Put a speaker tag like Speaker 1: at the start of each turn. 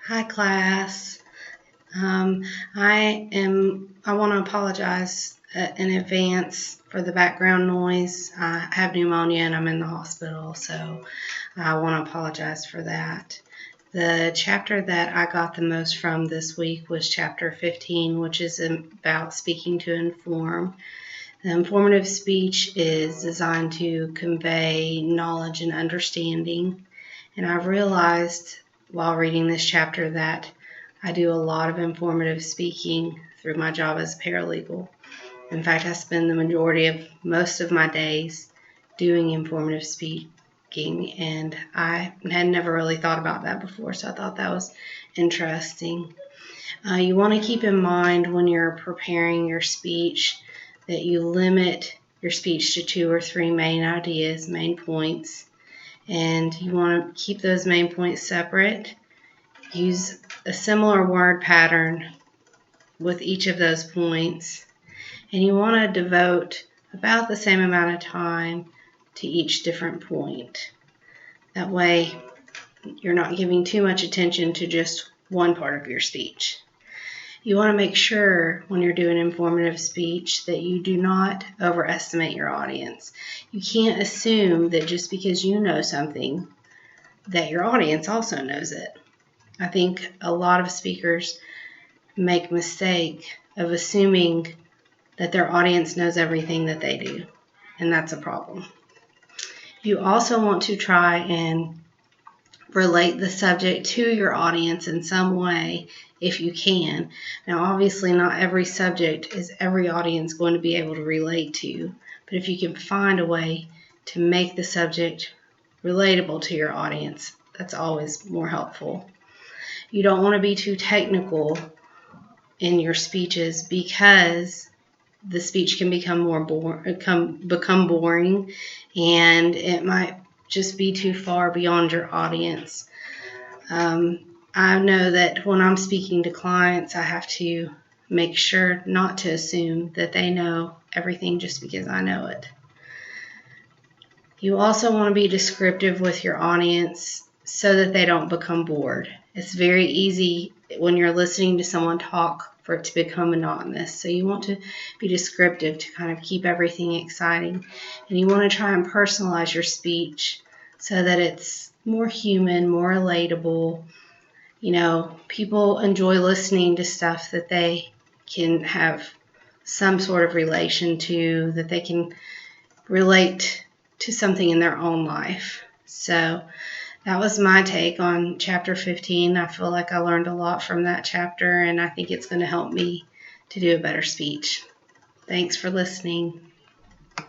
Speaker 1: Hi, class. I want to apologize in advance for the background noise. I have pneumonia and I'm in the hospital, so I want to apologize for that. The chapter that I got the most from this week was chapter 15, which is about speaking to inform. The informative speech is designed to convey knowledge and understanding. And I realized while reading this chapter that I do a lot of informative speaking through my job as a paralegal. In fact, I spend the majority of most of my days doing informative speaking, and I had never really thought about that before, so I thought that was interesting. You want to keep in mind when you're preparing your speech that you limit your speech to 2 or 3 main ideas, main points, and you want to keep those main points separate. Use a similar word pattern with each of those points, and you want to devote about the same amount of time to each different point. That way you're not giving too much attention to just one part of your speech. You want to make sure when you're doing informative speech that you do not overestimate your audience. You can't assume that just because you know something that your audience also knows it. I think a lot of speakers make a mistake of assuming that their audience knows everything that they do, and that's a problem. You also want to try and relate the subject to your audience in some way if you can. Now, obviously, not every subject is every audience going to be able to relate to, but if you can find a way to make the subject relatable to your audience, that's always more helpful. You don't want to be too technical in your speeches because the speech can become boring, and it might just be too far beyond your audience. I know that when I'm speaking to clients, I have to make sure not to assume that they know everything just because I know it. You also want to be descriptive with your audience so that they don't become bored. It's very easy when you're listening to someone talk for it to become monotonous. So you want to be descriptive to kind of keep everything exciting. And you want to try and personalize your speech so that it's more human, more relatable. You know, people enjoy listening to stuff that they can have some sort of relation to, that they can relate to something in their own life. So that was my take on chapter 15. I feel like I learned a lot from that chapter, and I think it's going to help me to do a better speech. Thanks for listening.